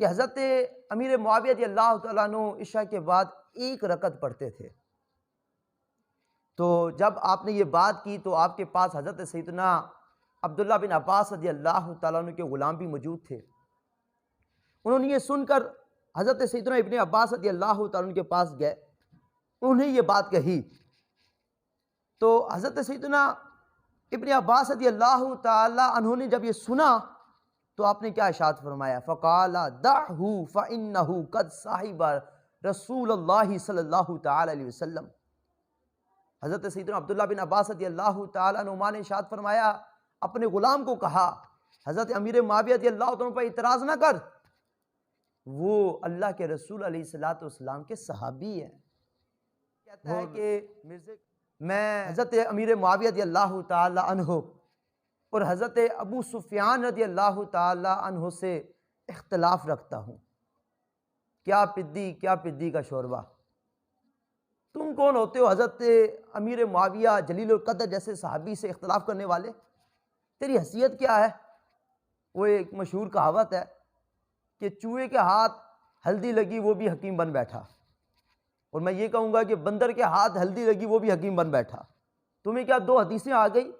کہ حضرت امیر معاویہ رضی اللہ تعالیٰ عنہ عشاء کے بعد ایک رکعت پڑھتے تھے. تو جب آپ نے یہ بات کی تو آپ کے پاس حضرت سیدنا عبداللہ بن عباس رضی اللہ تعالیٰ عنہ کے غلام بھی موجود تھے. انہوں نے یہ سن کر حضرت سیدنا ابن عباس رضی اللہ تعالیٰ عنہ کے پاس گئے, انہیں یہ بات کہی. تو حضرت سیدنا ابن عباس رضی اللہ تعالیٰ عنہ نے جب یہ سنا تو آپ نے کیا ارشاد فرمایا؟ فقال دعہ فإنہ قد صاحب رسول اللہ صلی اللہ تعالی علیہ وسلم. حضرت سیدنا عبداللہ بن عباس رضی اللہ تعالیٰ عنہ نے ارشاد فرمایا, اپنے غلام کو کہا حضرت امیر معاویہ رضی اللہ عنہ پر اعتراض نہ کر, وہ اللہ کے رسول علیہ الصلوۃ والسلام کے صحابی ہیں. کہتا ہے کہ میں حضرت امیر معاویہ رضی اللہ تعالی عنہ اور حضرت ابو سفیان رضی اللہ تعالی عنہ سے اختلاف رکھتا ہوں. کیا پدی کا شوربہ, تم کون ہوتے ہو حضرت امیر معاویہ جلیل القدر جیسے صحابی سے اختلاف کرنے والے؟ تیری حیثیت کیا ہے؟ وہ ایک مشہور کہاوت ہے کہ چوہے کے ہاتھ ہلدی لگی وہ بھی حکیم بن بیٹھا, اور میں یہ کہوں گا کہ بندر کے ہاتھ ہلدی لگی وہ بھی حکیم بن بیٹھا. تمہیں کیا دو حدیثیں آ گئی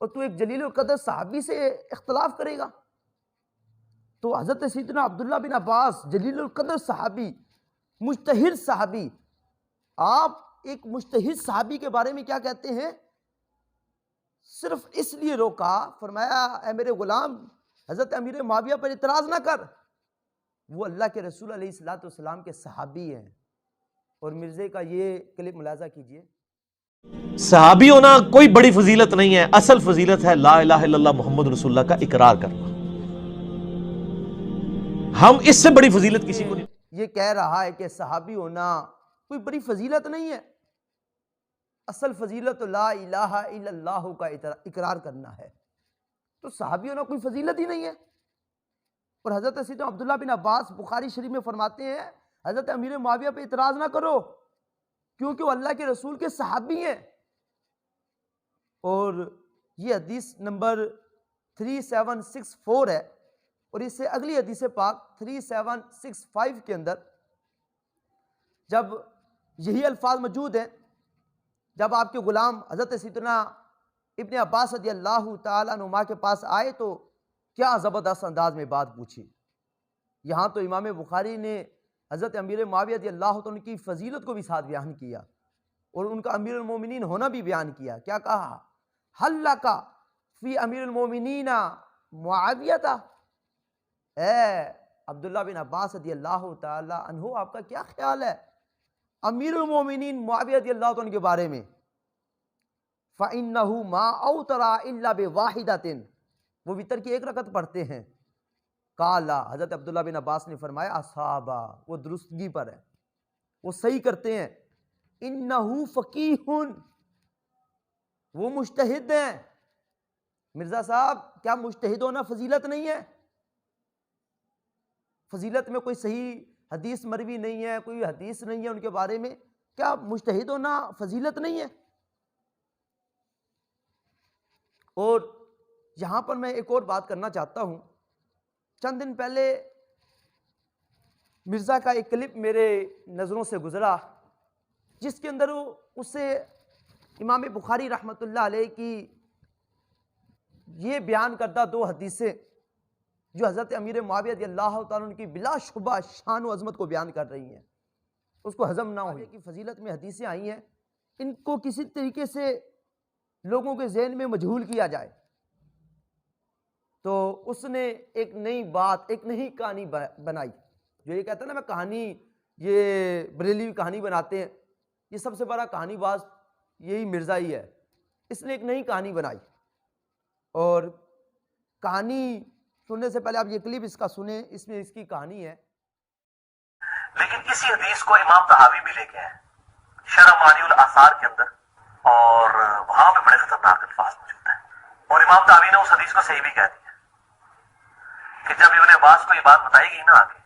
اور تو ایک جلیل القدر صحابی سے اختلاف کرے گا؟ تو حضرت سیدنا عبداللہ بن عباس جلیل القدر صحابی, مجتہد صحابی, آپ ایک مجتہد صحابی کے بارے میں کیا کہتے ہیں؟ صرف اس لیے روکا, فرمایا اے میرے غلام حضرت امیر معاویہ پر اعتراض نہ کر, وہ اللہ کے رسول علیہ الصلوۃ والسلام کے صحابی ہیں. اور مرزے کا یہ کلپ ملاحظہ کیجئے. صحابی ہونا کوئی بڑی فضیلت نہیں ہے, اصل فضیلت ہے لا الہ الا اللہ محمد رسول اللہ کا اقرار کرنا. ہم اس سے بڑی فضیلت کسی کو نہیں. یہ کہہ رہا ہے کہ صحابی ہونا کوئی بڑی فضیلت نہیں ہے, اصل فضیلت لا الہ الا اللہ کا اقرار کرنا ہے. تو صحابی ہونا کوئی فضیلت ہی نہیں ہے. اور حضرت سیدنا عبداللہ بن عباس بخاری شریف میں فرماتے ہیں حضرت امیر معاویہ پہ اعتراض نہ کرو کیونکہ وہ اللہ کے رسول کے صحابی ہیں. اور یہ حدیث نمبر 3764 ہے, اور اس سے اگلی حدیث پاک 3765 کے اندر جب یہی الفاظ موجود ہیں, جب آپ کے غلام حضرت سیدنا ابن عباس رضی اللہ تعالیٰ عنہما کے پاس آئے تو کیا زبردست انداز میں بات پوچھی. یہاں تو امام بخاری نے حضرت امیر معاویہ رضی اللہ عنہ کی فضیلت کو بھی ساتھ بیان کیا اور ان کا امیر المومنین ہونا بھی بیان کیا. کیا کہا؟ حل لک فی امیر المومنین معاویہ تھا. اے عبداللہ بن عباس رضی اللہ تعالی عنہ, آپ کا کیا خیال ہے امیر المومنین معاویہ رضی اللہ عنہ کے بارے میں؟ فَإِنَّهُ مَا أَوْتَرَ إِلَّا بِوَاحِدَةٍ, وہ وتر کی ایک رکعت پڑھتے ہیں. قالا, حضرت عبداللہ بن عباس نے فرمایا اصحابہ, وہ درستگی پر ہے, وہ صحیح کرتے ہیں. انہو فقیہن, وہ مجتہد ہیں. مرزا صاحب کیا مجتہد ہونا فضیلت نہیں ہے؟ فضیلت میں کوئی صحیح حدیث مروی نہیں ہے, کوئی حدیث نہیں ہے ان کے بارے میں, کیا مجتہد ہونا فضیلت نہیں ہے؟ اور یہاں پر میں ایک اور بات کرنا چاہتا ہوں. چند دن پہلے مرزا کا ایک کلپ میرے نظروں سے گزرا جس کے اندر اس سے امام بخاری رحمۃ اللہ علیہ کی یہ بیان کردہ دو حدیثیں جو حضرت امیر معاویہ رضی اللہ تعالیٰ عنہ کی بلا شبہ شان و عظمت کو بیان کر رہی ہیں, اس کو ہضم نہ ہونے کی فضیلت میں حدیثیں آئی ہیں, ان کو کسی طریقے سے لوگوں کے ذہن میں مجہول کیا جائے. تو اس نے ایک نئی بات, ایک نئی کہانی بنائی. جو یہ کہتا ہے نا میں کہانی, یہ بریلوی کہانی بناتے ہیں, یہ سب سے بڑا کہانی باز یہی مرزا ہی ہے. اس نے ایک نئی کہانی بنائی, اور کہانی سننے سے پہلے آپ یہ کلپ اس کا سنیں, اس میں اس کی کہانی ہے. لیکن اسی حدیث کو امام طحاوی بھی لے کے ہیں شرح معانی الاثار کے اندر, اور وہاں پہ بڑے خطرناک الفاظ موجود ہیں. اور امام طحاوی نے اس حدیث کو صحیح بھی کہہ دیا کہ جب ابن عباس کو یہ بات بتائی گئی نا آگے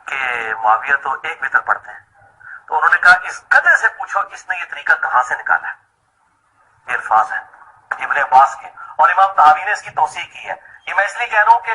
کہ معاویہ تو ایک وتر پڑھتے ہیں, تو انہوں نے کہا اس گدھے سے پوچھو اس نے یہ طریقہ کہاں سے نکالا ہے. یہ الفاظ ہیں ابن عباس کے, اور امام طحاوی نے اس کی توثیق کی ہے. یہ میں اس لیے کہہ رہا ہوں کہ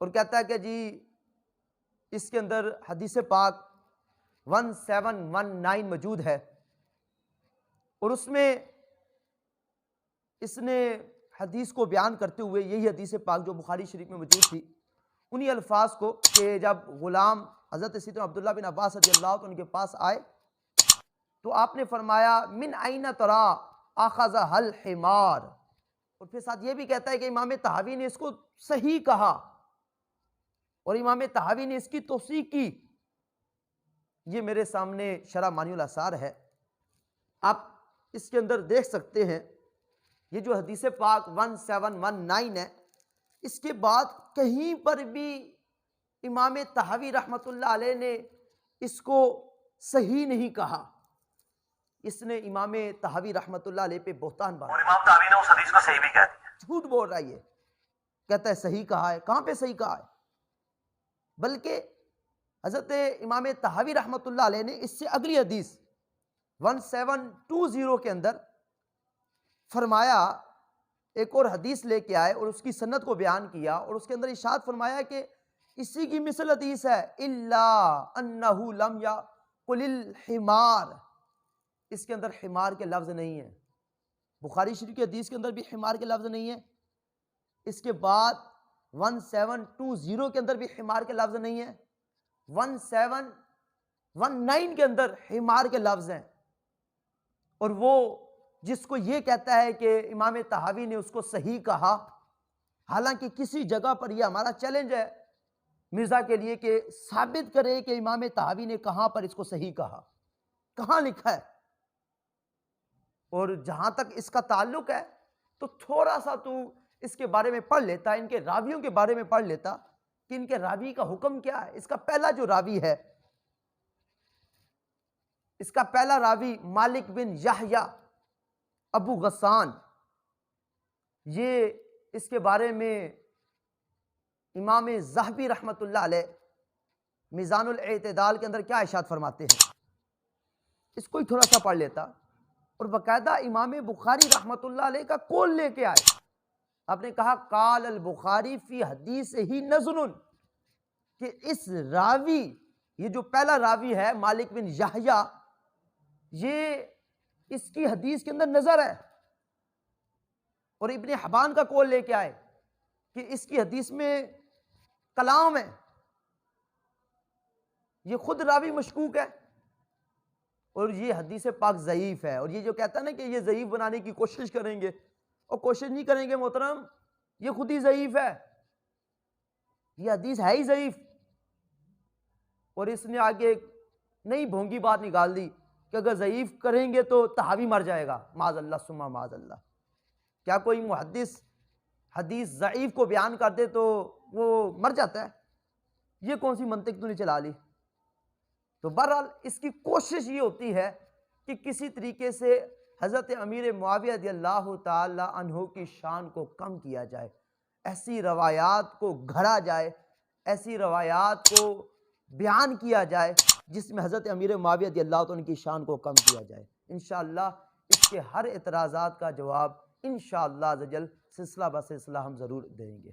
اور کہتا ہے کہ جی اس کے اندر حدیث پاک 1719 موجود ہے، اور اس میں اس نے حدیث کو بیان کرتے ہوئے یہی حدیث پاک جو بخاری شریف میں موجود تھی، انہی الفاظ کو کہ جب غلام حضرت سیدنا عبداللہ بن عباس رضی اللہ عنہ کے پاس آئے تو آپ نے فرمایا من این ترا اخذ الحمار، اور پھر ساتھ یہ بھی کہتا ہے کہ امام طحاوی نے اس کو صحیح کہا اور امام طحاوی نے اس کی توثیق کی۔ یہ میرے سامنے شرح مانی الاثار ہے، آپ اس کے اندر دیکھ سکتے ہیں۔ یہ جو حدیث پاک 1719 ہے، اس کے بعد کہیں پر بھی امام طحاوی رحمۃ اللہ علیہ نے اس کو صحیح نہیں کہا۔ اس نے امام طحاوی رحمۃ اللہ علیہ پہ بہتان باندھا، اور امام طحاوی نے اس حدیث کو صحیح بھی کہہ دیا۔ جھوٹ بول رہا ہے، یہ کہتا ہے صحیح کہا ہے، کہاں پہ صحیح کہا ہے؟ بلکہ حضرت امام طحاوی رحمۃ اللہ علیہ نے اس سے اگلی حدیث 1720 کے اندر فرمایا، ایک اور حدیث لے کے آئے اور اس کی سند کو بیان کیا، اور اس کے اندر ارشاد فرمایا کہ اسی کی مثل حدیث ہے، الا انہ لم یقل الحمار، اس کے اندر حمار کے لفظ نہیں ہیں۔ بخاری شریف کی حدیث کے اندر بھی حمار کے لفظ نہیں ہیں، اس کے بعد 1720 کے اندر بھی حمار کے لفظ نہیں ہیں، 1719 کے اندر حمار کے لفظ ہیں، اور وہ جس کو یہ کہتا ہے کہ امام طحاوی نے اس کو صحیح کہا، حالانکہ کسی جگہ پر یہ ہمارا چیلنج ہے مرزا کے لیے کہ ثابت کرے کہ امام طحاوی نے کہاں پر اس کو صحیح کہا، کہاں لکھا ہے۔ اور جہاں تک اس کا تعلق ہے تو تھوڑا سا تو اس کے بارے میں پڑھ لیتا، ان کے راویوں کے بارے میں پڑھ لیتا کہ ان کے راوی کا حکم کیا ہے۔ اس کا پہلا جو راوی ہے، اس کا پہلا راوی مالک بن یحییٰ ابو غسان، یہ اس کے بارے میں امام ذہبی رحمۃ اللہ علیہ میزان الاعتدال کے اندر کیا ارشاد فرماتے ہیں، اس کو ہی تھوڑا سا پڑھ لیتا، اور باقاعدہ امام بخاری رحمۃ اللہ علیہ کا قول لے کے آئے۔ آپ نے کہا قال البخاری فی حدیث ہی نظر، کہ اس راوی، یہ جو پہلا راوی ہے مالک بن یحییٰ، یہ اس کی حدیث کے اندر نظر ہے، اور ابن حبان کا قول لے کے آئے کہ اس کی حدیث میں کلام ہے، یہ خود راوی مشکوک ہے، اور یہ حدیث پاک ضعیف ہے۔ اور یہ جو کہتا ہے نا کہ یہ ضعیف بنانے کی کوشش کریں گے، اور کوشش نہیں کریں گے محترم، یہ خود ہی ضعیف ہے، یہ حدیث ہے ہی ضعیف۔ اور اس نے آگے نئی بھونگی بات نکال دی کہ اگر ضعیف کریں گے تو طحاوی مر جائے گا، معاذ اللہ ثم معاذ اللہ۔ کیا کوئی محدث حدیث ضعیف کو بیان کر دے تو وہ مر جاتا ہے؟ یہ کون سی منطق تو نہیں چلا لی؟ تو بہرحال اس کی کوشش یہ ہوتی ہے کہ کسی طریقے سے حضرت امیر معاویہ رضی اللہ تعالی عنہ کی شان کو کم کیا جائے، ایسی روایات کو گھڑا جائے، ایسی روایات کو بیان کیا جائے جس میں حضرت امیر معاویہ رضی اللہ عنہ کی شان کو کم کیا جائے۔ انشاءاللہ اس کے ہر اعتراضات کا جواب انشاءاللہ عز و جل سلسلہ بہ سلسلہ ہم ضرور دیں گے۔